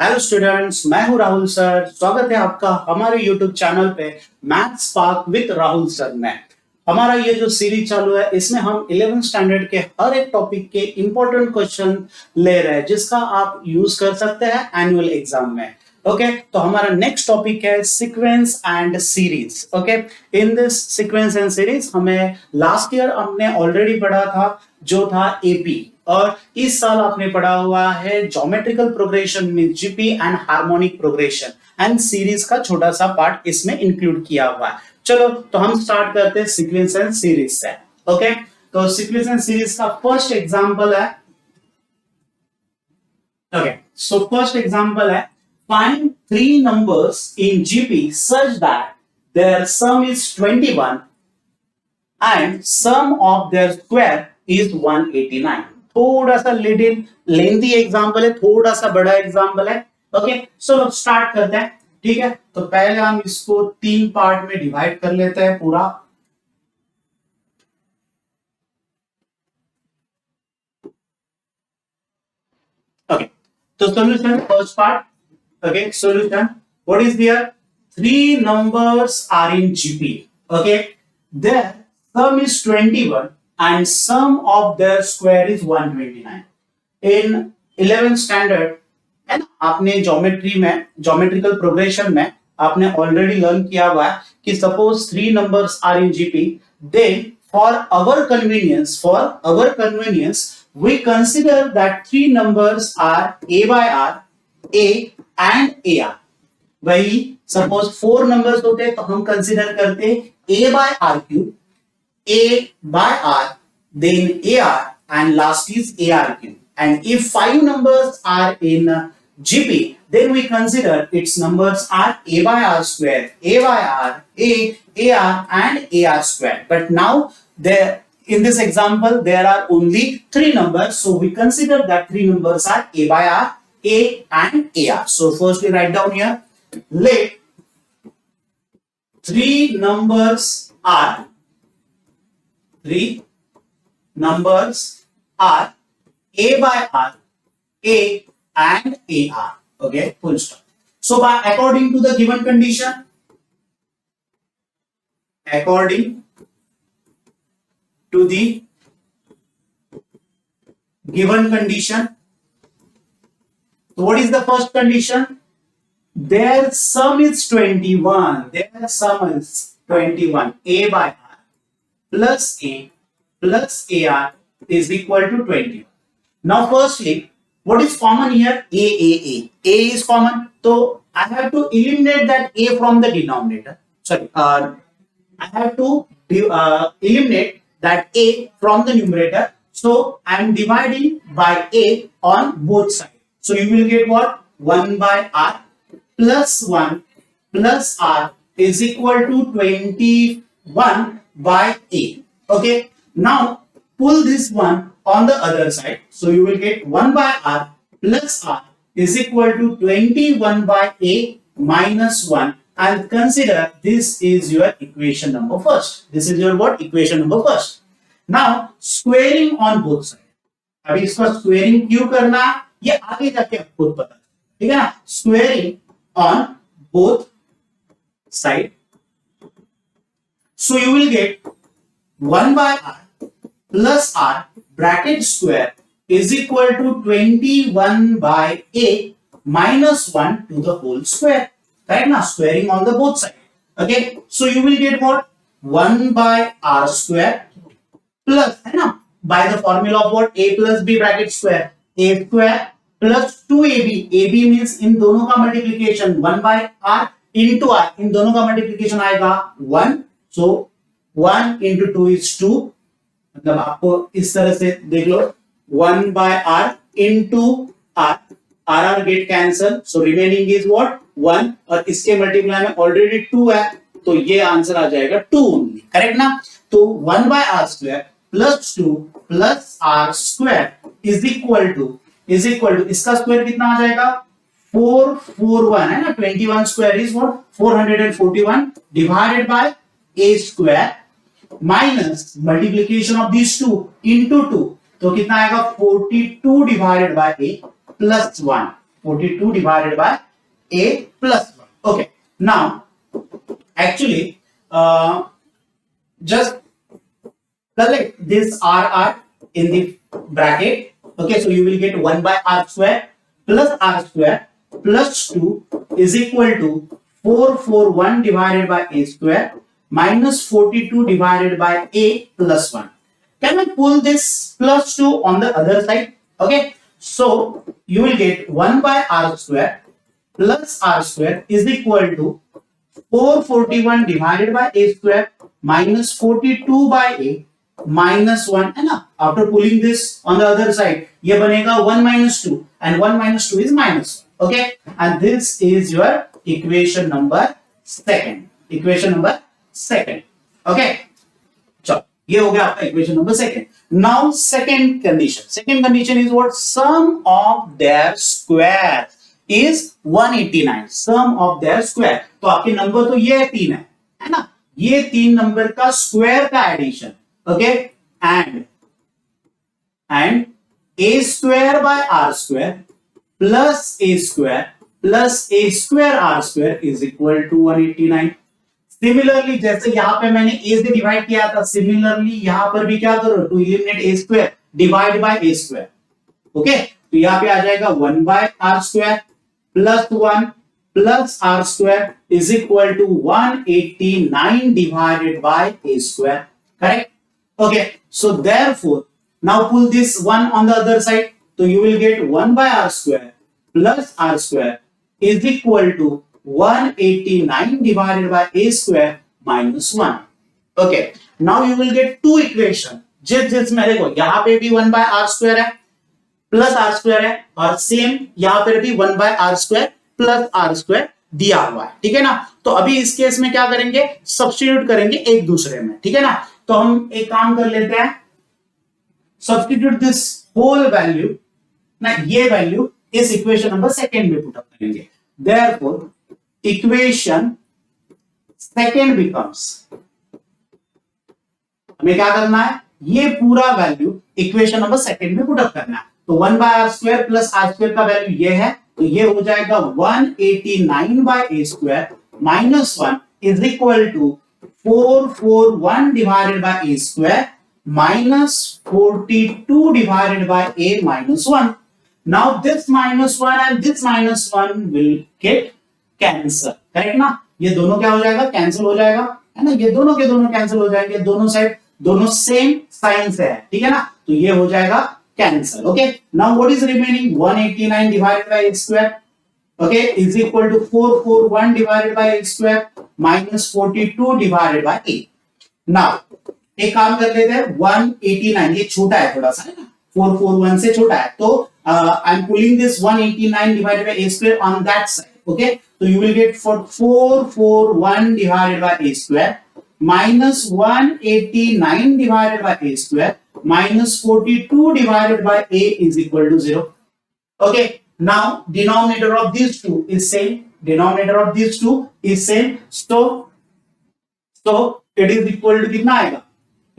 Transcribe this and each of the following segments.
Hello students, मैं हूं Rahul sir. स्वागत है आपका हमारे यूट्यूब चैनल पे math spark with Rahul sir में। हमारा ये जो सीरीज चालू है इसमें हम 11th स्टैंडर्ड के हर एक टॉपिक के इंपॉर्टेंट क्वेश्चन ले रहे हैं जिसका आप यूज कर सकते हैं एनुअल एग्जाम में। ओके, तो हमारा नेक्स्ट टॉपिक है sequence and series. Okay, in this sequence and series हमें लास्ट ईयर हमने ऑलरेडी पढ़ा था जो था एपी, और इस साल आपने पढ़ा हुआ है ज्योमेट्रिकल प्रोग्रेशन में GP and harmonic progression and series का छोटा सा पार्ट इसमें इंक्लूड किया हुआ है। चलो तो हम स्टार्ट करते हैं सीक्वेंस एंड सीरीज से। ओके, तो सीक्वेंस एंड सीरीज का फर्स्ट एग्जांपल है। ओके, सो फर्स्ट एग्जांपल है find three numbers in GP such that their sum is 21 and sum of their square is 189। थोड़ा सा लिटिल लेंथी एग्जांपल है, थोड़ा सा बड़ा एग्जांपल है। ओके, चलो स्टार्ट करते हैं। ठीक है, तो पहले हम इसको तीन पार्ट में डिवाइड कर लेते हैं पूरा। ओके, तो solution first part. Okay, solution. What is there? Three numbers are in GP. Okay, their sum is 21 and sum of their square is 129. In 11th standard, है ना, आपने ज्योमेट्री में ज्योमेट्रिकल प्रोग्रेशन में आपने ऑलरेडी लर्न किया हुआ है कि suppose three numbers are in GP, then for our convenience we consider that three numbers are a by r, a and a r. वही सपोज फोर नंबर्स होते तो हम कंसिडर करते a by r cube, a by r, then a r and last is a r cube. And if five numbers are in GP then we consider its numbers are a by r square, a by r, a r and a r square. But now there in this example there are only three numbers, so we consider that three numbers are a by r, a and ar. So first we write down here, let three numbers are a by r, a and ar. Okay, full stop. So by according to the given condition, according to the given condition, so what is the first condition? Their sum is 21. Their sum is 21. A by r plus a plus ar is equal to 20. Now firstly, what is common here? A is common. So I have to eliminate that a from the denominator. Sorry, I have to eliminate that a from the numerator. So I am dividing by a on both sides. So you will get what? 1 by r plus 1 plus r is equal to 21 by a. Okay. Now pull this one on the other side. So you will get 1 by r plus r is equal to 21 by a minus 1. And consider this is your equation number first. This is your what? Equation number first. Now squaring on both sides. अभी इसका squaring क्यों करना ये आगे जाके आपको खुद पता, ठीक है ना। Squaring on both side, so you will get 1 by r plus r bracket square is equal to 21 by a minus 1 to the whole square. Right now, squaring on the both side. Okay, so you will get what? 1 by r square plus, है ना, by the formula of what? A plus b bracket square, a square plus 2ab. ab means इन दोनों का multiplication 1 by r into r, इन दोनों का multiplication आएगा 1, so 1 into 2 is 2। मतलब आपको इस तरह से देख लो, 1 by r into r, r get cancel, so remaining is what? 1, और इसके मल्टीप्लाई में ऑलरेडी 2 है तो ये आंसर आ जाएगा 2 ओनली, करेक्ट ना। तो 1 by r square plus 2 plus r square is equal to इसका स्क्वायर कितना आ जाएगा? 441 है ना। 21 square is what? 441 divided by a square minus multiplication of these two into 2, तो कितना आएगा? 42 divided by a plus 1। 42 divided by a plus 1. Okay, now actually just collect this r in the bracket. Okay, so you will get 1 by r square plus 2 is equal to 441 divided by a square minus 42 divided by a plus 1. Can I pull this plus 2 on the other side? Okay, so you will get 1 by r square plus r square is equal to 441 divided by a square minus 42 by a minus 1 है ना. After pulling this on the other side, ये बनेगा 1 minus 2 and 1 minus 2 is minus 1. Okay, and this is your equation number second. Equation number second. Okay, चलो ये हो गया आपका equation number second. Now second condition. Second condition is what? Sum of their square is 189. Sum of their square. तो आपके number तो ये 3 है ना. ये 3 नंबर का स्क्वायर का addition. Okay, and a square by r square plus a square r square is equal to 189. Similarly, जैसे यहाँ पे मैंने a से डिवाइड किया था, similarly यहाँ पर भी क्या करो, to eliminate a square, divide by a square. Okay, तो यहाँ पे आ जाएगा 1 by r square plus 1 plus r square is equal to 189 divided by a square. Correct? Okay, so therefore now pull this 1 on the other side, so you will get 1 by r square plus r square is equal to 189 divided by a square minus 1. Okay, now you will get two equation. जिसमें देखो यहाँ पे भी 1 by r square है plus r square है और same यहाँ पे भी 1 by r square plus r square दिया हुआ है. ठीक है ना. तो अभी इस केस में क्या करेंगे, सब्स्टिट्यूट करेंगे एक दूसरे में. ठीक है ना. तो हम एक काम कर लेते हैं, सब्स्टिट्यूट दिस होल वैल्यू ना, ये वैल्यू इस इक्वेशन नंबर सेकेंड में पुट अप करेंगे. देयरफॉर इक्वेशन सेकेंड बिकम्स, हमें क्या करना है, ये पूरा वैल्यू इक्वेशन नंबर सेकेंड में पुट अप करना है. तो 1 by r square plus r square का वैल्यू ये है, तो ये हो जाएगा 189 by a square minus 1 is equal to 441 divided by a square minus 42 divided by a minus 1. Now this minus 1 and this minus 1 will get cancel. Correct ना. ये दोनों क्या हो जाएगा, कैंसिल हो जाएगा है ना. ये दोनों के दोनों कैंसिल हो जाएंगे, दोनों साइड दोनों सेम साइन से है. ठीक है ना. तो ये हो जाएगा cancel. Okay, now what is remaining, 189 divided by a square okay is equal to 441 divided by a square minus 42 divided by a. now एक काम कर लेते हैं, 189 ये छोटा है थोड़ा सा है ना, 441 से छोटा है, तो I am pulling this 189 divided by a square on that side. okay, so you will get for 441 divided by a square minus 189 divided by a square minus 42 divided by a is equal to 0. okay, now denominator of these two is same, denominator of these two is same, so it is equal to कितना आएगा,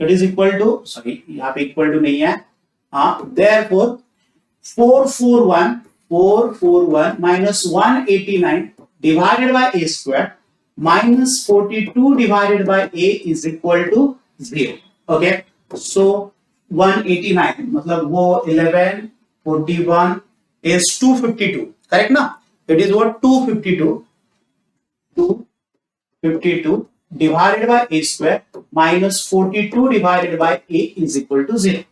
it is equal to, sorry यहाँ पे equal to नहीं है, हाँ, therefore 441 minus 189 divided by a square minus 42 divided by a is equal to 0. okay, so 189 मतलब वो 11 41 is 252. correct ना. it is what, 252 divided by a square minus 42 divided by a is equal to 0.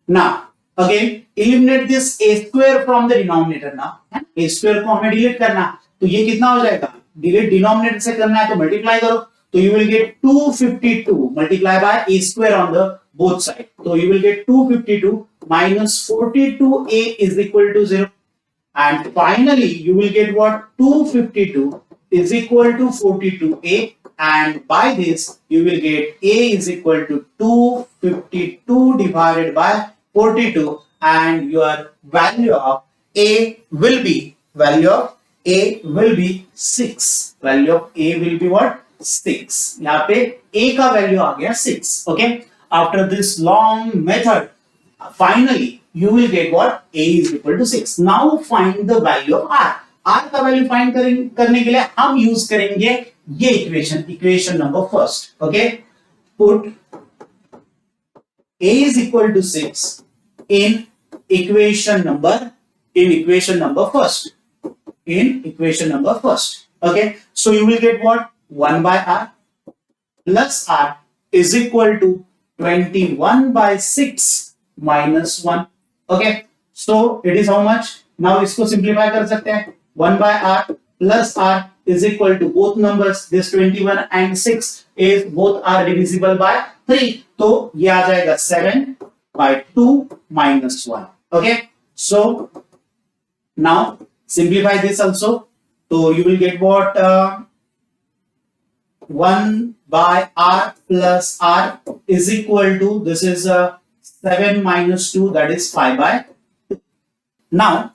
now again eliminate this a square from the denominator. now a square को हमें delete करना, तो ये कितना हो जाएगा, डिलीट डिनोमिनेटर से करना है तो मल्टीप्लाई करो, तो you will get 252 multiply by a square on the both side, so you will get 252 minus 42a is equal to 0. and finally you will get what, 252 is equal to 42a, and by this you will get a is equal to 252 divided by 42, and your value of a will be 6. value of a will be what, 6. यहाँ पे a का value आ गया 6. okay, after this long method finally you will get what? A is equal to 6. Now find the value of R. R का value find करने के लिए हम use करेंगे ये equation number first. Okay, put A is equal to 6 in equation number first. Okay, so you will get what? 1 by R plus R is equal to 21 by 6 minus 1. Okay, so it is how much? Now इसको simplify कर सकते हैं. 1 by R plus R is equal to both numbers, this 21 and 6 is both are divisible by 3. तो ये आ जाएगा 7 by 2 minus 1. Okay, so now simplify this also. So you will get what? 1 by R plus R is equal to, this is 7 minus 2, that is 5 by 2. Now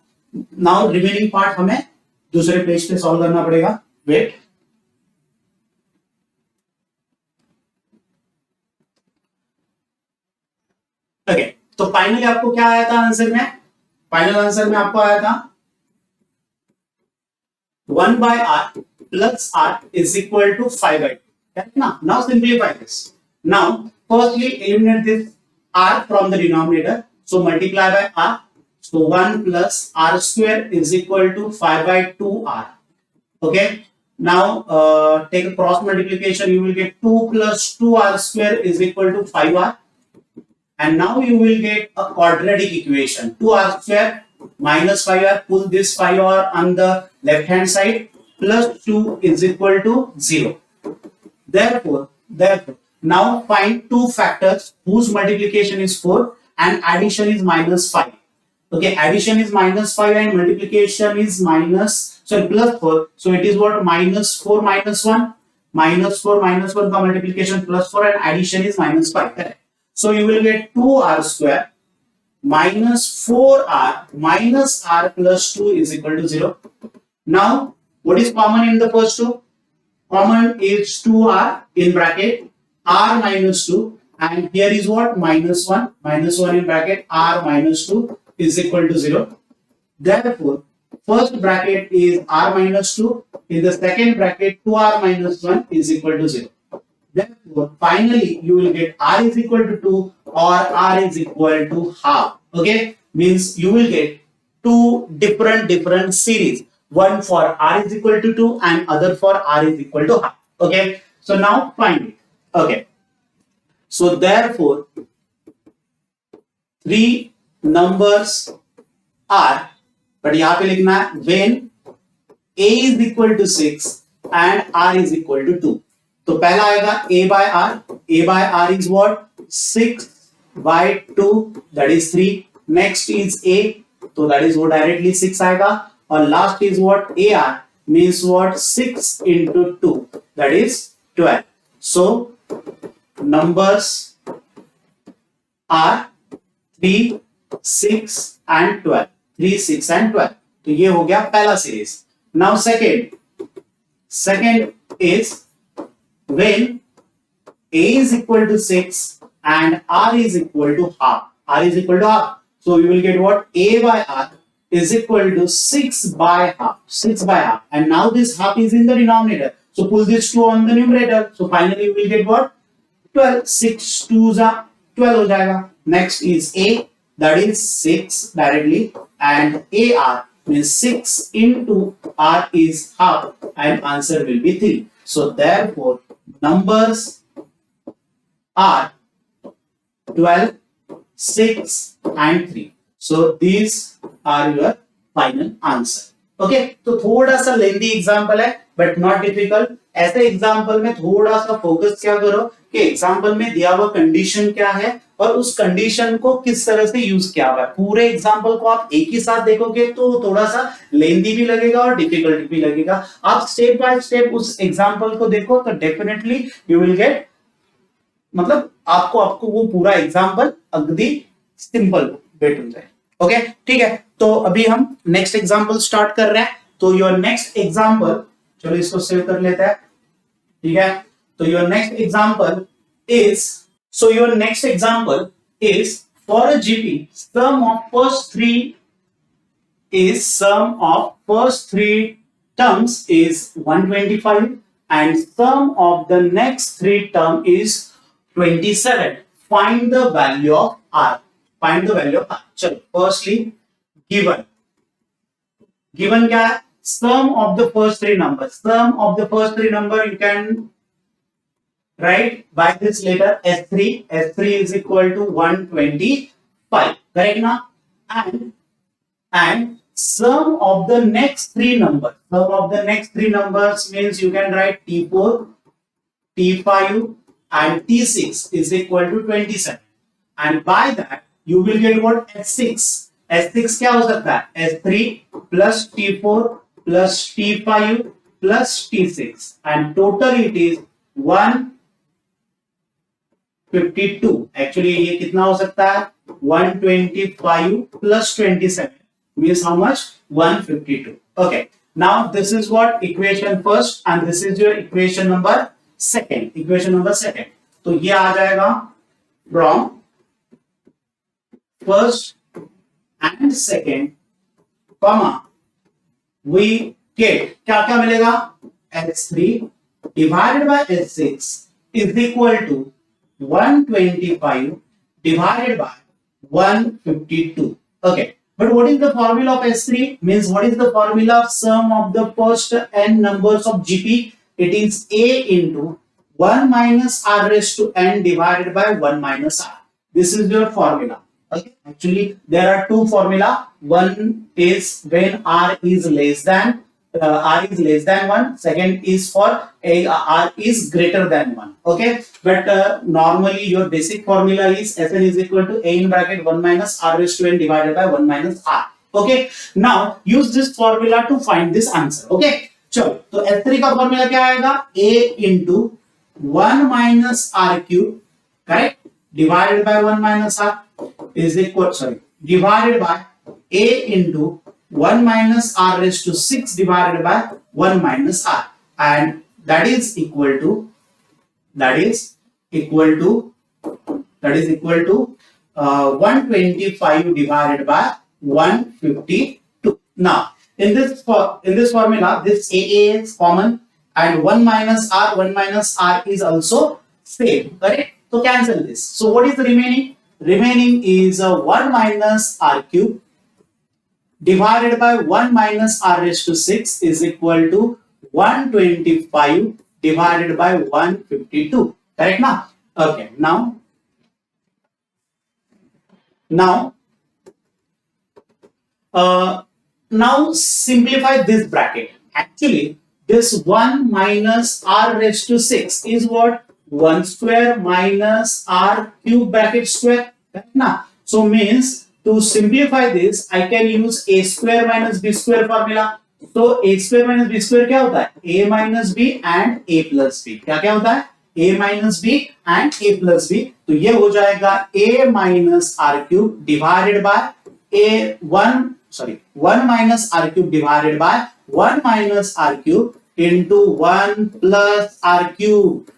remaining part हमें दूसरे page पे solve करना पड़ेगा. Wait, okay, तो finally आपको क्या आया था आंसर में? फाइनल आंसर में आपको आया था 1 by R plus R is equal to 5 by 2. Correct ना? Now simplify this. Now firstly eliminate this R from the denominator. So multiply by R. So 1 plus R square is equal to 5 by 2R. Okay. Now take a cross multiplication. You will get 2 plus 2R square is equal to 5R. And now you will get a quadratic equation. 2R square minus 5R. Pull this 5R on the left hand side. Plus 2 is equal to 0. Therefore, now find two factors whose multiplication is 4 and addition is minus 5. Okay, addition is minus 5 and multiplication is plus 4. So it is what? Minus 4 minus 1. Minus 4 minus 1 का multiplication plus 4 and addition is minus 5. Correct. So you will get 2R square minus 4R minus R plus 2 is equal to 0. Now, what is common in the first two? Common is 2R in bracket, R minus 2, and here is what? Minus 1. Minus 1 in bracket, R minus 2 is equal to 0. Therefore, first bracket is R minus 2. In the second bracket, 2R minus 1 is equal to 0. Therefore, finally, you will get R is equal to 2 or R is equal to half. Okay, means you will get two different series. One for R is equal to 2 and other for R is equal to half. Okay, so now find it. Okay, so therefore, three numbers are, but यहाँ पे लिखना है when A is equal to 6 and R is equal to 2. तो पहला आएगा A by R. A by R is what? 6 by 2, that is 3. Next is A, so that is what? Directly 6 आएगा. और last is what? AR means what? 6 into 2, that is 12. So numbers are 3, 6 and 12. 3, 6 and 12. तो ये हो गया पहला series. Now second is when A is equal to 6 and R is equal to half. R is equal to half. So you will get what? A by R is equal to 6 by half. 6 by half. And now this half is in the denominator. So pull this 2 on the numerator. So finally you will get what? 12. 6 2s are 12 हो जाएगा. Next is A, that is 6 directly, and AR means 6 into R is half, and answer will be 3. So therefore numbers are 12, 6 and 3. So these are your final answer. Okay, तो थोड़ा सा लेंदी example है but not difficult. ऐसे example में थोड़ा सा focus क्या करो कि एग्जांपल में दिया हुआ कंडीशन क्या है और उस कंडीशन को किस तरह से यूज किया हुआ है. पूरे एग्जांपल को आप एक ही साथ देखोगे तो थोड़ा सा लेंदी भी लगेगा और डिफिकल्ट भी लगेगा. आप स्टेप बाय स्टेप उस एग्जांपल को देखो तो डेफिनेटली यू विल गेट, मतलब आपको वो पूरा एग्जांपल अगदी सिंपल बैठ जाए. ओके, ठीक है. तो अभी हम नेक्स्ट एग्जांपल स्टार्ट कर रहे हैं. तो योर नेक्स्ट एग्जांपल, चलो इसको सेव कर लेते हैं. ठीक है, तो your next example is For a GP, sum of first three terms is 125 and sum of the next three term is 27. Find the value of R. Find the value of R. चलो, firstly, given क्या है? Sum of the first three numbers. Sum of the first three number you can write by this letter S3. S3 is equal to 125. Correct now? And sum of the next three numbers. Sum of the next three numbers means you can write T4, T5 and T6 is equal to 27. And by that you will get what? S6. S6 क्या हो सकता है? S3 plus T4 plus T5 plus T6 and total it is 152. Actually ये कितना हो सकता है? 125 plus 27 means how much? 152. Okay. Now this is what equation first and this is your equation number second. Equation number second. तो ये आ जाएगा from first and second, comma, we get क्या क्या मिलेगा? S3 divided by S6 is equal to 125 divided by 152. Okay, but what is the formula of S3? Means what is the formula of sum of the first n numbers of GP? It is A into 1 minus R raised to n divided by 1 minus R. This is your formula. Okay. Actually, there are two formula. One is when R is less than 1. Second is for R is greater than 1. Okay. But normally your basic formula is Sn is equal to A in bracket 1 minus R raised to n divided by 1 minus R. Okay. Now use this formula to find this answer. Okay. चलो, तो S3 का formula क्या आएगा? A into 1 minus R cube, correct? Divided by 1 minus R is equal, divided by A into 1 minus R raised to 6 divided by 1 minus R, and that is equal to 125 divided by 152. Now in this formula, this AA is common and 1 minus R is also same, correct? So cancel this. So what is the remaining? Remaining is 1 minus R cube divided by 1 minus R raised to 6 is equal to 125 divided by 152. Correct now? Okay. Now simplify this bracket. Actually, this 1 minus R raised to 6 is what? 1 square minus R cube bracket square. Now, so means to simplify this, I can use A square minus B square formula. So A square minus B square क्या होता है? A minus B and A plus B. क्या होता है? A minus B and A plus B. तो ये हो जाएगा A minus R cube divided by 1 minus R cube divided by 1 minus R cube into 1 plus R cube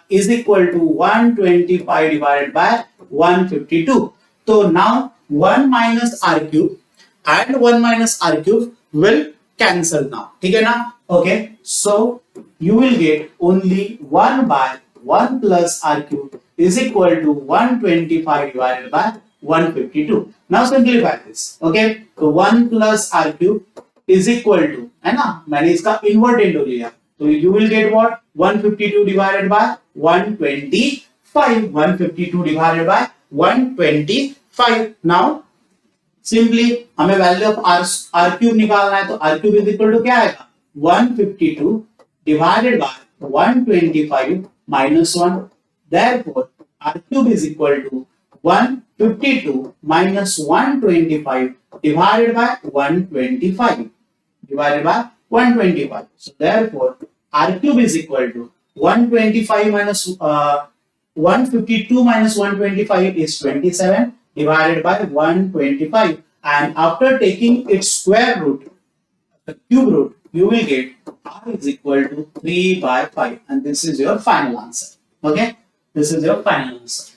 is equal to 125 divided by 152. So now 1 minus R cube and 1 minus R cube will cancel now. ठीक है ना? Okay. So you will get only 1 by 1 plus R cube is equal to 125 divided by 152. Now simplify this. Okay. So 1 plus R cube is equal to, है ना? मैंने इसका inverted ले लिया. So you will get what? 152 divided by 125. 152 divided by 125. Now simply हमें value of R cube निकालना है, तो R cube is equal to क्या आएगा? 152 divided by 125 minus 1. Therefore R cube is equal to 152 minus 125 divided by 125 divided by 125. So therefore R cube is equal to 125 minus 152 minus 125 is 27 divided by 125, and after taking its square root, the cube root, you will get R is equal to 3 by 5, and this is your final answer. Okay, this is your final answer.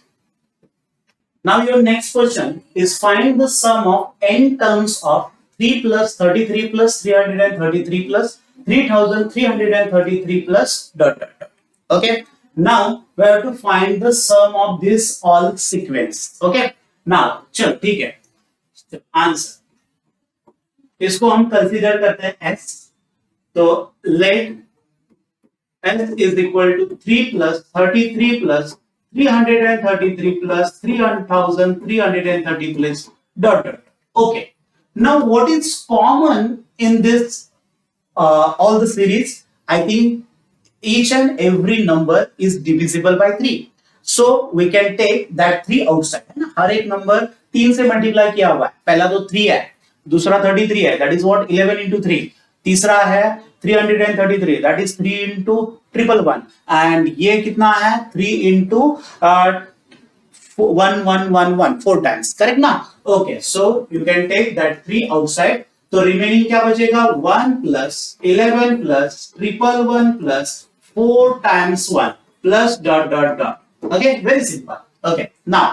Now your next question is find the sum of n terms of 3 plus 33 plus 333 plus 3333 plus dot dot dot. Okay. Now we have to find the sum of this all sequence. Okay. Now चल ठीक है. Answer इसको हम consider करते हैं s. तो late s is equal to 3 plus 33 plus 333 plus 3330 plus dot dot. Okay. Now what is common in this all the series? I think each and every number is divisible by 3. So we can take that 3 outside. है ना, हर एक number 3 से multiply किया हुआ है. पहला तो 3 है, दूसरा 33 है, that is what 11 into 3. तीसरा है 333, that is 3 into 111, and ये कितना है 3 into 1111 4 times, correct ना? Okay, so you can take that 3 outside. तो रिमेनिंग क्या बचेगा 1 plus 11 plus 111 plus 4 times 1 plus dot dot dot. Okay, very simple. Okay, now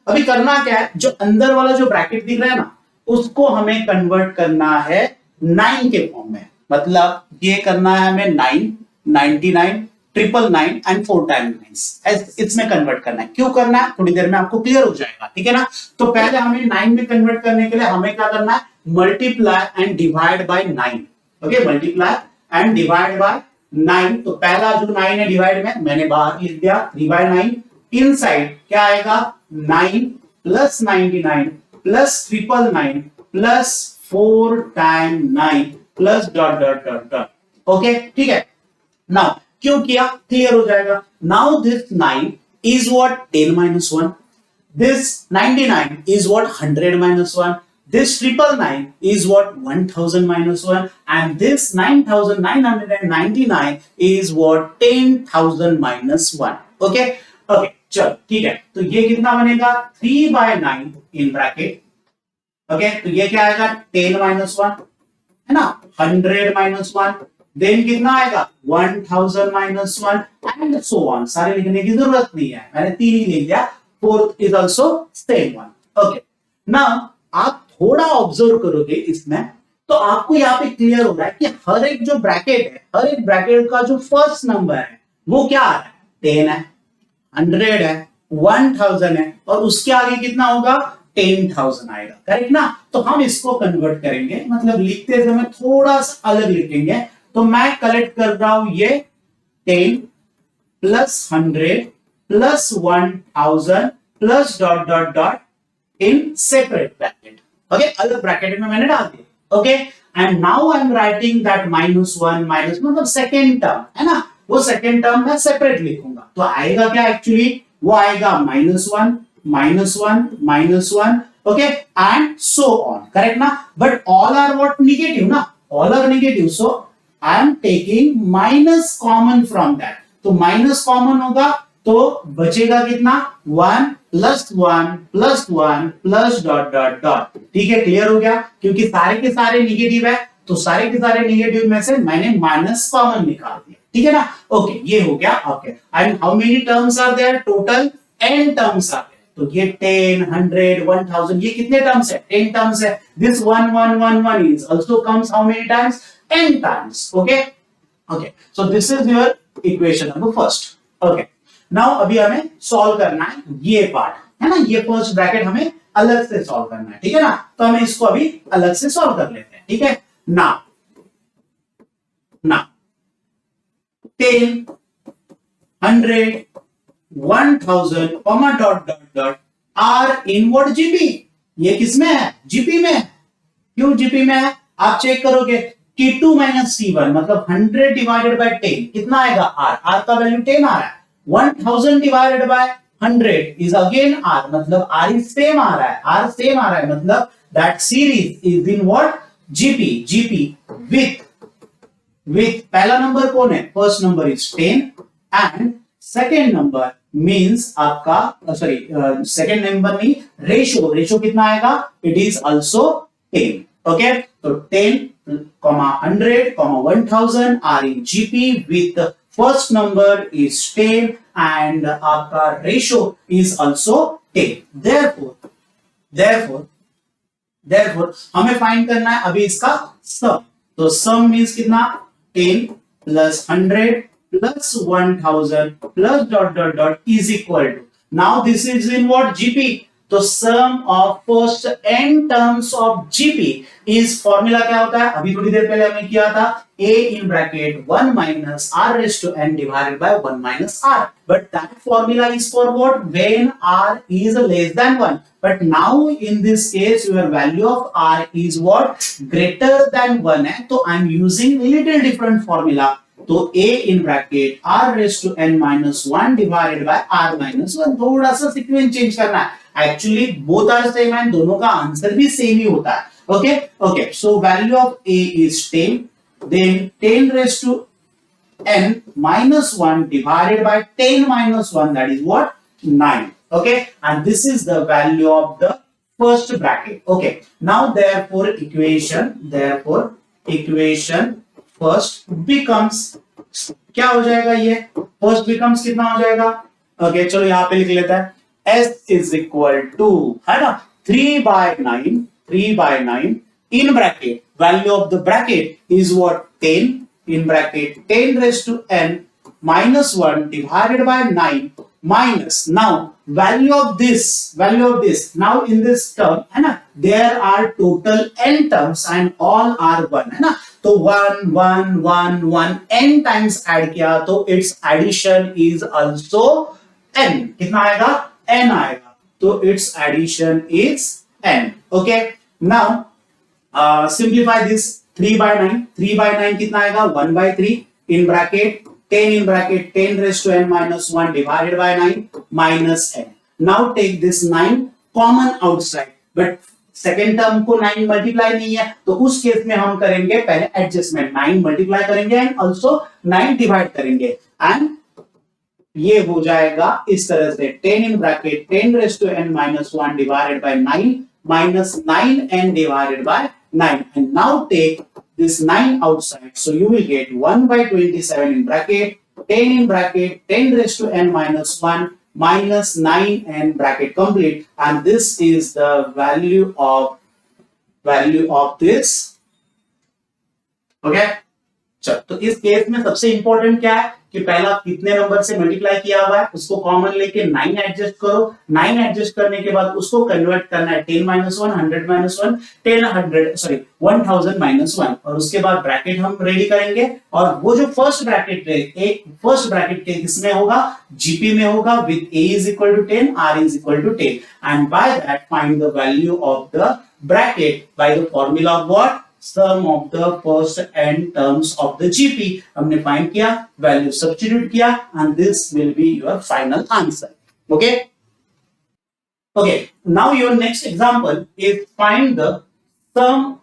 अभी करना क्या है, जो अंदर वाला जो ब्रैकेट दिख रहा है ना, उसको हमें कन्वर्ट करना है 9 के फॉर्म में. मतलब ये करना है हमें 9, 99, 999 एंड 4 टाइम्स 9 इसमें कन्वर्ट करना है. क्यों करना है थोड़ी देर में आपको क्लियर हो जाएगा, ठीक है ना. तो पहले हमें 9 में कन्वर्ट करने के लिए हमें क्या करना है, multiply and divide by 9. Okay, multiply and divide by 9. तो पहला जो 9 है डिवाइड में मैंने बाहर लिख दिया 3/9. इनसाइड क्या आएगा 9 plus 99 plus 999 plus 4 time 9 plus dot dot dot dot. Okay, ठीक है. नाउ क्यों किया, क्लियर हो जाएगा. Now this 9 is what 10 minus 1. This 99 is what 100 minus 1. This 999 is what 1000 minus 1. And this 9999 is what 10,000 minus 1. Okay? Okay, चलो ठीक है. तो ये कितना बनेगा 3/9 in bracket. Okay, तो ये क्या आएगा 10 minus 1 है ना, 100 minus 1. देन कितना आएगा 1000 minus 1 and so on. सारे लिखने की जरूरत नहीं है, मैंने 3 ही लिख दिया. Fourth is also same one. Okay, now आप थोड़ा ऑब्जर्व करोगे इसमें तो आपको यहाँ पे क्लियर हो रहा है कि हर एक जो ब्रैकेट है, हर एक ब्रैकेट का जो फर्स्ट नंबर है वो क्या आ रहा है 10 है, 100 है, 1000 है और उसके आगे कितना होगा 10,000 आएगा, करेक्ट ना. तो हम इसको कन्वर्ट करेंगे, मतलब लिखते समय थोड़ा सा अलग लिखेंगे. तो मैं कलेक्ट कर रहा हूं ये 10 plus 100 plus 1000 plus dot dot dot in separate bracket. Okay, अलग ब्रैकेट में मैंने डाल दिया. Okay, and now I am writing that -1 मतलब सेकेंड टर्म है ना, वो सेकेंड टर्म मैं सेपरेट लिखूंगा. तो आएगा क्या एक्चुअली, वो आएगा -1 -1 okay and so on, correct ना. But all are what negative ना, all are negative. So I am taking minus common from that. तो माइनस कॉमन होगा तो बचेगा कितना 1 plus 1 plus 1 plus dot dot dot. ठीक है, क्लियर हो गया. क्योंकि सारे के सारे नेगेटिव है तो सारे के सारे नेगेटिव में से मैंने माइनस कॉमन निकाल दिया. ठीक है ना. ओके, ये हो गया. Okay, and how many terms are there, total n terms are there. तो ये 10, 100, 1000 ये कितने टर्म्स है 10 टर्म्स है. This 1 1 1 1 is also comes how many times n times. okay okay, so this is your equation number first. okay, now अभी हमें solve करना है ये पार्ट है ना, ये फर्स्ट ब्रैकेट हमें अलग से सॉल्व करना है. ठीक है ना, तो हमें इसको अभी अलग से सॉल्व कर लेते हैं. ठीक है ना. 10, 100, 1000 comma dot dot dot are in what GP. ये किसमें है, जीपी में. क्यों जीपी में है, आप चेक करोगे T2 माइनस T1 मतलब 100 डिवाइडेड बाय 10 कितना आएगा R. R का वैल्यू 10 आ रहा है. 1000 divided by 100 is again R, मतलब R इज सेम आ रहा है. R सेम आ रहा है मतलब that series is in what GP with पहला नंबर कौन है, first number is 10 and second number means आपका सेकेंड नंबर नहीं, रेशियो कितना आएगा, इट इज आल्सो 10. ओके, तो 10, 100, 1000 are in GP with first number is 10 and आपका ratio is also 10. Therefore हमें फाइंड करना है अभी इसका सम। तो सम मींस कितना, 10 plus 100 plus 1000 plus dot dot dot is equal to, now this is in what, GP. तो sum of first n terms of GP is, formula क्या होता है, अभी थोड़ी देर पहले हमने किया था, a in bracket 1 minus r raised to n divided by 1 minus r, but that formula is for what, when r is less than 1. But now in this case your value of r is what, greater than 1 है, तो I am using little different formula. तो a in bracket r raised to n minus 1 divided by r minus 1, थोड़ा सा sequence change करना है, actually both are same and दोनों का answer भी सेम ही होता है। Okay, so value of a is 10, then 10 raised to n minus 1 divided by 10 minus 1, that is what, 9. Okay, and this is the value of the first bracket. Okay, now therefore equation first becomes, क्या हो जाएगा, ये first becomes कितना हो जाएगा, okay चलो यहां पे लिख लेता है, s is equal to, है ना, 3 by 9 in bracket, value of the bracket is what, 10 in bracket 10 raised to n minus 1 divided by 9 minus, now value of this, now in this term, है ना, there are total n terms and all are 1, है ना, तो 1 1 1 1 n times add किया तो its addition is also n, कितना आएगा, n आएगा, तो its addition is n. Okay, now simplify this, 3 by 9 कितना आएगा, 1 by 3 in bracket 10 raised to n minus 1 divided by 9 minus n. Now take this 9 common outside, but second term को 9 multiply नहीं है, तो उस केस में हम करेंगे पहले एडजस्टमेंट, 9 मल्टीप्लाई करेंगे एंड ऑल्सो 9 डिवाइड करेंगे, एंड ये हो जाएगा इस तरह से, 10 in bracket 10 raised to n minus 1 divided by 9 minus 9n divided by 9, and now take this 9 outside, so you will get 1 by 27 in bracket 10 in bracket 10 raised to n minus 1 minus 9n bracket complete, and this is the value of this. Okay, चलो, तो इस case में सबसे important क्या है कि पहला कितने नंबर से मल्टीप्लाई किया हुआ है उसको कॉमन लेके 9 एडजस्ट करो, 9 एडजस्ट करने के बाद उसको कन्वर्ट करना है 10 minus 1 100 minus 1 1000 minus 1, और उसके बाद ब्रैकेट हम रेडी करेंगे, और वो जो फर्स्ट ब्रैकेट के किसमें होगा, जीपी में होगा, with a is equal to 10 r is equal to 10, and by that find the value of the bracket by the formula of what, sum of the first n terms of the GP. हमने find किया, value substitute किया, and this will be your final answer. Okay, now your next example is find the sum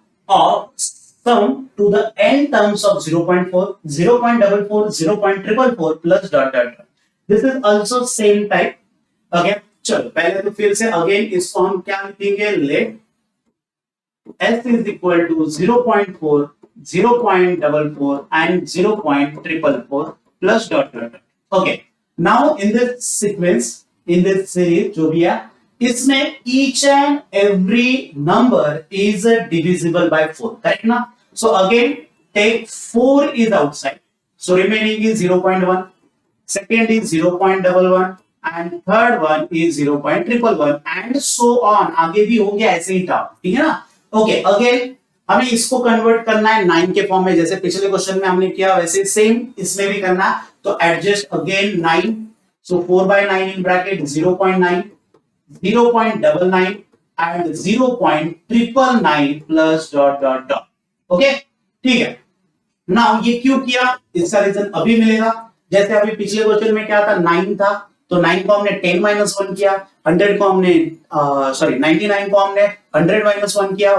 to the n terms of 0.4 0.44 0.444 plus dot dot dot. This is also same type. Okay, चलो पहले तो फिर से again इसको हम क्या लिखेंगे, let s is equal to 0.4 0.44 and 0.444 plus dot dot dot. Okay, now in this sequence, in this series जो भी है, इसमें each and every number is divisible by 4, correct ना? So again take 4 is outside, so remaining is 0.1, second is 0.11 and third one is 0.111 and so on, आगे भी होंगे ऐसे ही term, ठीक है ना? ओके, अगेन हमें इसको कन्वर्ट करना है 9 के फॉर्म में, जैसे पिछले क्वेश्चन में हमने किया वैसे सेम इसमें भी करना है, तो adjust again 9, so 4 by 9 in bracket 0.9 0.99 and 0.999 plus dot dot dot. Okay, ठीक है, नाउ ये क्यों किया, इसका रीजन अभी मिलेगा। जैसे अभी पिछले क्वेश्चन में क्या था, 9 था, तो 9 को हमने 10 minus 1 किया, 100 को हमने 99 को हमने 100 minus 1 किया,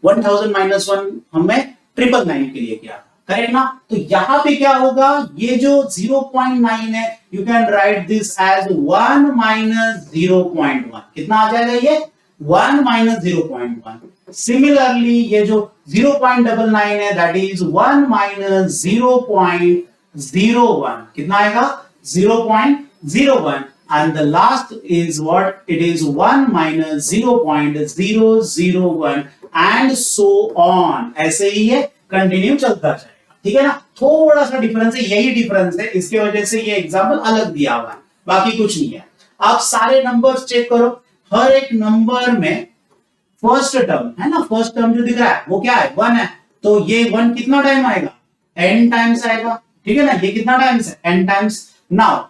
1000 minus 1 हमने 999 के लिए किया, करेक्ट ना? तो यहाँ पे क्या होगा, ये जो 0.9 है, you can write this as 1 minus 0.1, कितना आ जाएगा ये, 1 minus 0.1। सिमिलरली ये जो 0.99 है, दैट इज 1 minus 0.01, कितना आएगा, 0.01, and the last is what? It is 1 minus 0.001 and so on. ऐसे ही ये कंटिन्यू चलता जाएगा, ठीक है ना. थोड़ा सा डिफरेंस है, यही डिफरेंस है, इसके वजह से ये एग्जांपल अलग दिया हुआ है, बाकी कुछ नहीं है. आप सारे नंबर्स चेक करो, हर एक नंबर में फर्स्ट टर्म है ना, फर्स्ट टर्म जो दिख रहा है वो क्या है? 1 है. तो ये 1 कितना टाइम आएगा? n टाइम्स आएगा, ठीक है ना. ये कितना टाइम्स है? n times. Now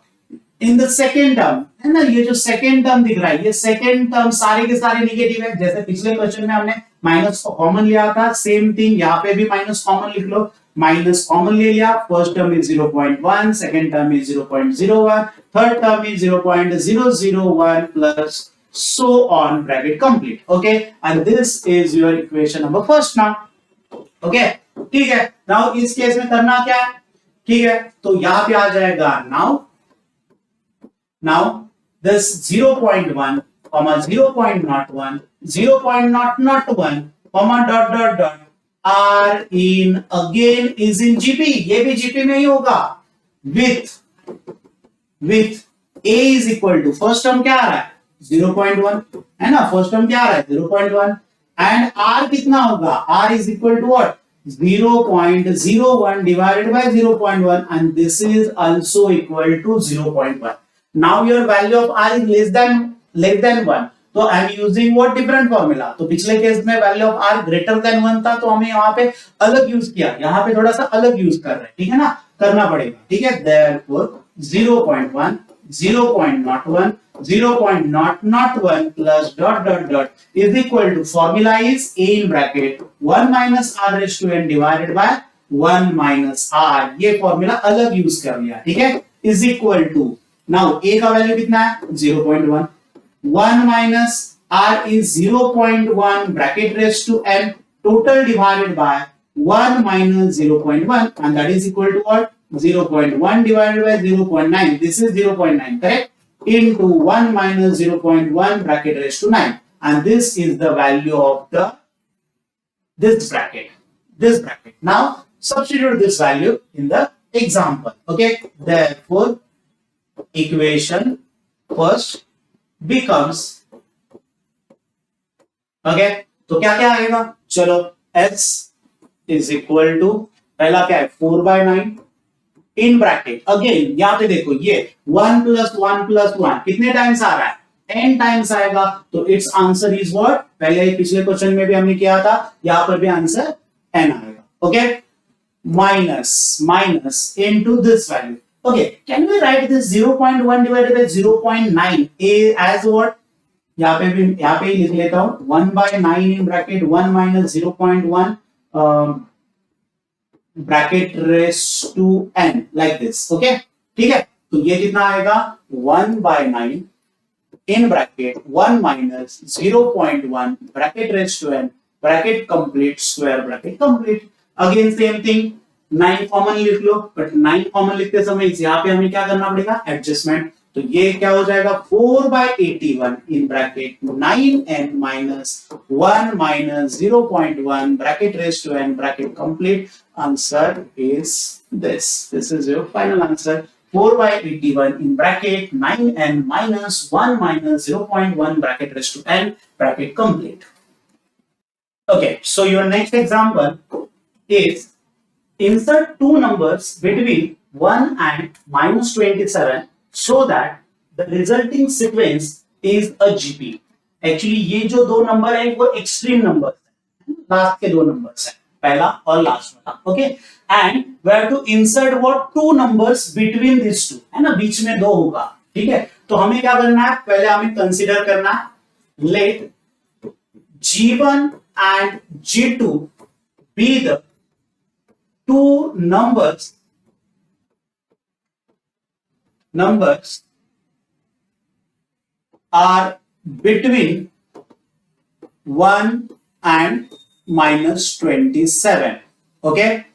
in the second term है ना, ये जो सेकेंड टर्म दिख रहा है, ये सेकेंड टर्म सारे के सारे नेगेटिव है. जैसे पिछले क्वेश्चन में हमने माइनस कॉमन लिया था, सेम थिंग यहाँ पे भी माइनस कॉमन लिख लो. माइनस कॉमन ले लिया, first term is 0.1, second term is 0.01, third term is 0.001 plus so on, bracket complete. Okay, and this is your equation number first now. Okay, ठीक है. now इस case में करना क्या है? ठीक है, तो यहां पे आ जाएगा now this 0.1 comma 0.01 0.001 comma dot dot dot are in, again is in GP. ये भी GP में ही होगा. with a is equal to, first term क्या आ रहा है? 0.1 है ना, फर्स्ट टर्म क्या आ रहा है? 0.1 एंड r कितना होगा? r is equal to what? 0.01 divided by 0.1 and this is also equal to 0.1. now your value of r is less than 1, तो I am using what? different formula. तो पिछले case में value of r greater than 1 था, तो हमें यहाँ पे अलग यूज किया, यहाँ पे थोड़ा सा अलग यूज कर रहे हैं, ठीक है ना, करना पड़ेगा, ठीक है. therefore 0.1 0.01 0.001 plus dot dot dot is equal to, formula is a in bracket 1 minus r raised to n divided by 1 minus r. ये फॉर्मूला अलग यूज कर लिया, ठीक है. is equal to, now a का वैल्यू कितना है? 0.1. 1 minus r is 0.1 bracket raised to n total divided by 1 minus 0.1 and that is equal to what? 0.1 divided by 0.9. this is 0.9, correct, into 1 minus 0.1 bracket raised to 9, and this is the value of this bracket. Now substitute this value in the example. Okay, therefore equation first becomes, okay, तो क्या क्या आएगा? चलो, x is equal to, पहला क्या है? 4/9 in bracket. Again यहां पे देखो, ये 1 plus 1 plus 1 कितने टाइम्स आ रहा है? n टाइम्स आएगा. तो इट्स आंसर इज व्हाट? पहले पिछले क्वेश्चन में भी हमने किया था, यहां पर भी आंसर n आएगा. Okay, minus into this value. Okay, can we write this 0.1 divided by 0.9 as what? यहां पे ही लिख लेता हूं, 1/9 in bracket 1 minus 0.1 bracket raise to n like this. Okay, ठीक है. तो ये कितना आएगा? 1/9 in bracket 1 minus 0.1 bracket raise to n bracket complete square bracket complete. Again same thing, 9 common लिख लो, बट 9 कॉमन लिखते समय यहाँ पे हमें क्या करना पड़ेगा? एडजस्टमेंट. तो ये क्या हो जाएगा? 4/81 in bracket 9n minus 1 minus 0.1 bracket raised to n bracket complete. Answer is this. This is your final answer. 4/81 in bracket 9n minus 1 minus 0.1 bracket raised to n bracket complete. Okay, so your next example is insert two numbers between 1 and -27 so that the resulting sequence is a GP. Actually ये जो दो number है वो extreme number है, last के दो numbers है, पहला और लास्ट वाला. Okay, and we have to insert what? Two numbers between this two, है ना, बीच में दो होगा. ठीक है, तो हमें क्या करना है? पहले हमें कंसीडर करना है, late G1 and G2 be the two numbers are between 1 and -27. Okay,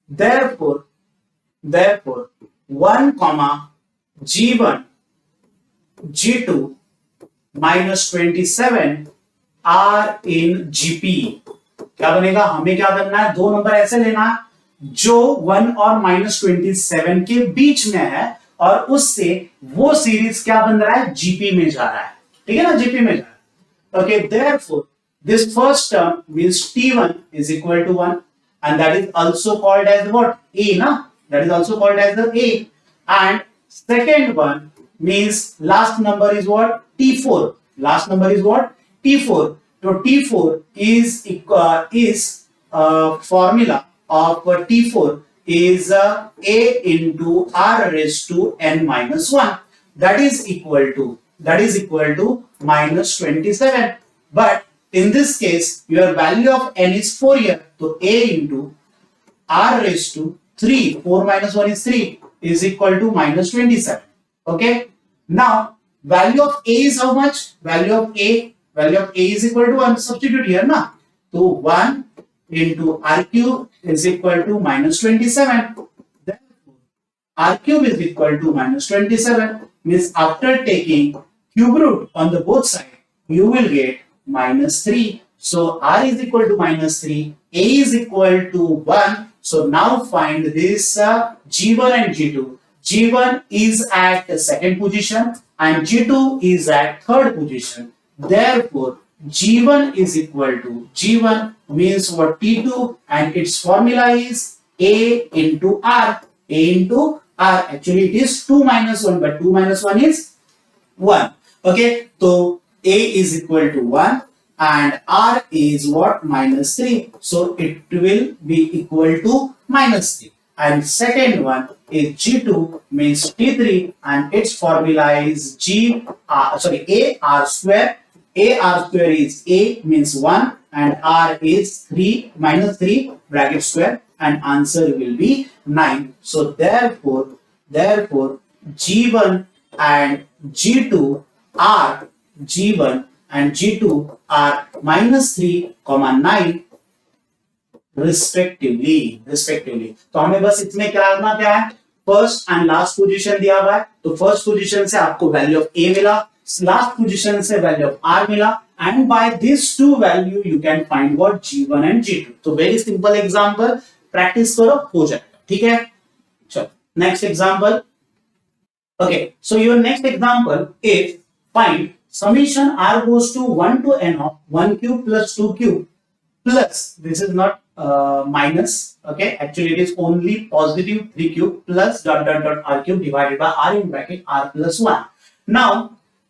therefore 1 comma G1 G2 -27 are in GP. क्या बनेगा? हमें क्या करना है? दो नंबर ऐसे लेना जो 1 और -27 के बीच में है, और उससे वो सीरीज क्या बन रहा है, जीपी में जा रहा है, ठीक है ना, जीपी में जा रहा है। Okay, therefore this first term means t1 is equal to 1 and that is also called as what, a na, that is also called as the a. And second one means last number is what, t4, last number is what, t4. So t4 is formula of t4 is a into r raised to n minus 1, that is equal to minus 27. But in this case your value of n is 4 here, so a into r raised to 3, 4 minus 1 is 3, is equal to minus 27. Okay, now value of a is how much, value of a is equal to 1, substitute here na, so 1 into r cube is equal to minus 27. Therefore r cube is equal to minus 27, means after taking cube root on the both sides you will get minus 3. So r is equal to minus 3, a is equal to 1. So now find this g1 and g2. G1 is at second position and G2 is at third position. Therefore G1 is equal to, G1 means what, T2, and its formula is a into r, a into r. Actually it is 2 minus 1, but 2 minus 1 is 1. Okay, so a is equal to 1 and r is what, minus 3, so it will be equal to minus 3. And second one is G2 means T3 and its formula is a r square. A r square is a means 1 and r is 3 minus 3 bracket square, and answer will be 9. So therefore G1 and G2 are G1 and G2 are minus 3, 9 respectively. तो हमें बस इसमें क्या करना, क्या है, first and last position दिया हुआ है, तो फर्स्ट पोजीशन से आपको वैल्यू ऑफ ए मिला, लास्ट पोजीशन से वैल्यू ऑफ आर मिला, and by this two value you can find what G1 and G2. तो वेरी सिंपल एग्जांपल, प्रैक्टिस करो हो जाएगा, ठीक है. चलो next example. Okay, so your next example is find summation r goes to 1 to n of 1 cube plus 2 cube plus, this is not minus, okay, actually it is only positive 3 cube plus dot dot dot r cube divided by r in bracket r plus 1. Now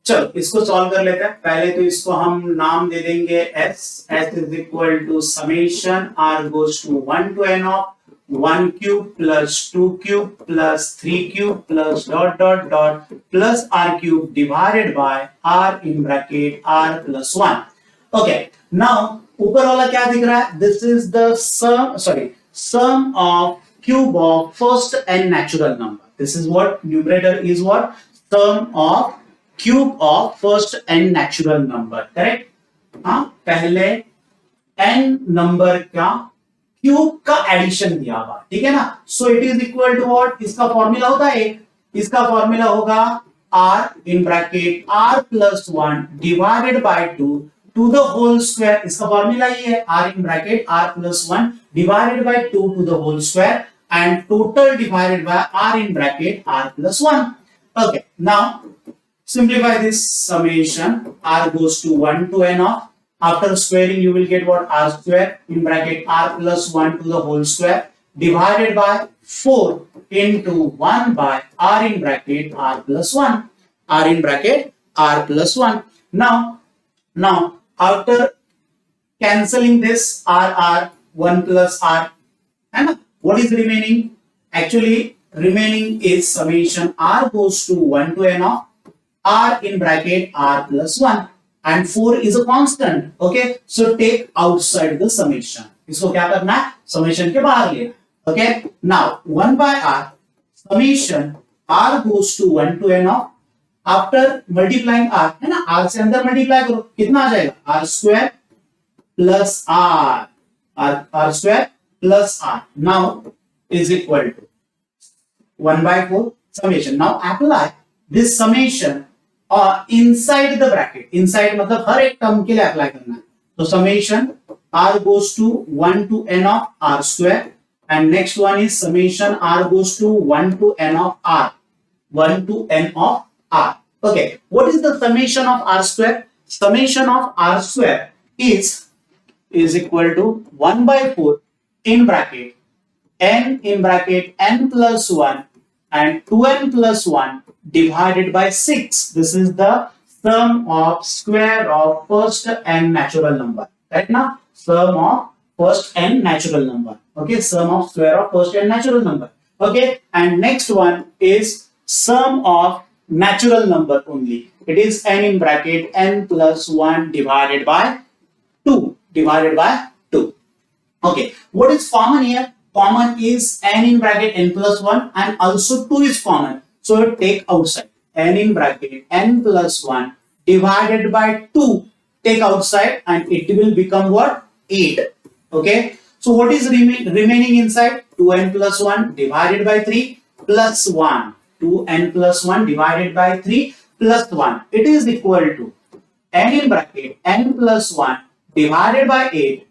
चलो इसको solve कर लेते हैं. पहले तो इसको हम नाम दे देंगे s is equal to summation r goes to 1 to n of 1 cube plus 2 cube plus 3 cube plus dot dot dot plus r cube divided by r in bracket r plus 1. Okay, now ऊपर वाला क्या दिख रहा है, this is the sum of cube of first n natural number. This is what numerator is, what, sum of cube of first n natural number, correct. हाँ, पहले n number का cube का एडिशन दिया हुआ, ठीक है ना. So it is equal to what, इसका फॉर्मूला होता है, इसका फॉर्मूला होगा r in bracket r plus 1 divided by 2 to the whole square. इसका फॉर्मूला ये है, r in bracket r plus 1 divided by 2 to the whole square and total divided by r in bracket r plus 1. Okay, now simplify this summation r goes to 1 to n of, after squaring you will get what, r square in bracket r plus 1 to the whole square divided by 4 into 1 by r in bracket r plus 1, r in bracket r plus 1. Now after cancelling this r 1 plus r, and what is remaining, actually remaining is summation r goes to 1 to n of r in bracket r plus 1 and 4 is a constant. Okay, so take outside the summation. इसको क्या करना है, summation के बाहर लेना. Okay, now 1 by r summation r goes to 1 to n of, after multiplying r, है ना, r से अंदर मल्टीप्लाई करो, कितना आ जाएगा, r square plus r square plus r now is equal to 1 by 4 summation. Now apply this summation inside the bracket. Inside मतलब हर एक term के लिए अप्लाई करना है. तो summation r goes to 1 to n of r square and next one is summation r goes to 1 to n of r. 1 to n of r. Okay, what is the summation of r square? Summation of r square is equal to 1 by 4 in bracket n plus 1 and 2n plus 1 divided by 6. This is the sum of square of first n natural number. Right now, sum of first n natural number. Okay, sum of square of first n natural number. Okay, and next one is sum of natural number only. It is n plus 1 divided by 2. Okay, what is common here? Common is n plus 1 and also 2 is common. So take outside n plus 1 divided by 2. Take outside and it will become what? 8. Okay. So what is remaining inside? 2n plus 1 divided by 3 plus 1. 2n plus 1 divided by 3 plus 1. It is equal to n plus 1 divided by 8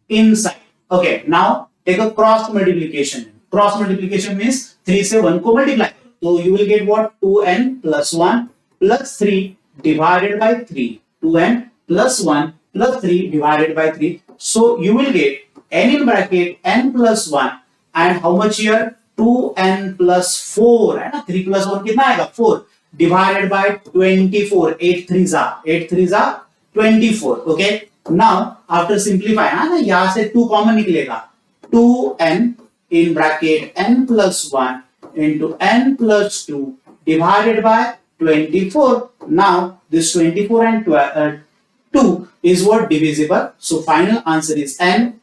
inside. Okay. Now take a cross multiplication. Cross multiplication means 3 से 1 को multiply. So you will get what? 2n plus 1 plus 3 divided by 3. 2n plus 1 plus 3 divided by 3. So you will get n plus 1 and how much here? 2n plus 4. है ना? 3 plus 1 कितना आएगा? 4 divided by 24. 8 3s are 24. Okay. Now after simplify, ना यहाँ से 2 common निकलेगा. 2n n plus 1 into n plus 2 divided by 24. Now this 24 and 2 is what? Divisible. So final answer is n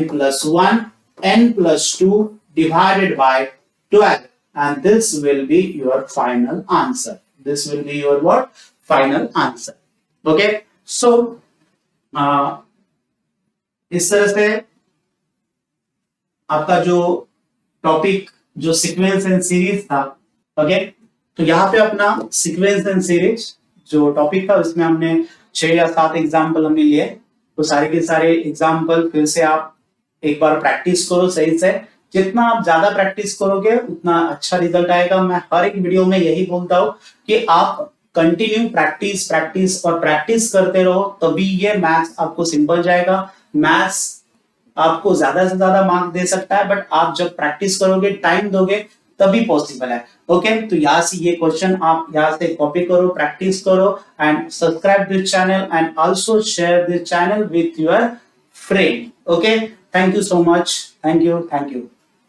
plus 1, n plus 2 divided by 12. And this will be your final answer. This will be your what? Final answer. Okay. So इस तरह से आपका जो topic जो sequence and series था. Okay. तो यहाँ पे अपना सीक्वेंस एंड सीरीज जो टॉपिक था उसमें हमने 6 या 7 एग्जाम्पल हमने लिए. तो सारे के सारे एग्जाम्पल फिर से आप एक बार प्रैक्टिस करो सही से. जितना आप ज्यादा प्रैक्टिस करोगे उतना अच्छा रिजल्ट आएगा. मैं हर एक वीडियो में यही बोलता हूँ कि आप कंटिन्यू प्रैक्टिस और प्रैक्टिस करते रहो, तभी ये मैथ्स आपको सिंपल जाएगा. मैथ्स आपको ज्यादा से ज्यादा मार्क दे सकता है, बट आप जब प्रैक्टिस करोगे, टाइम दोगे, तभी पॉसिबल है. ओके. तो यहाँ से ये क्वेश्चन आप यहाँ से कॉपी करो, प्रैक्टिस करो and subscribe this channel and also share this channel with your friend. Okay. Thank you so much. Thank you.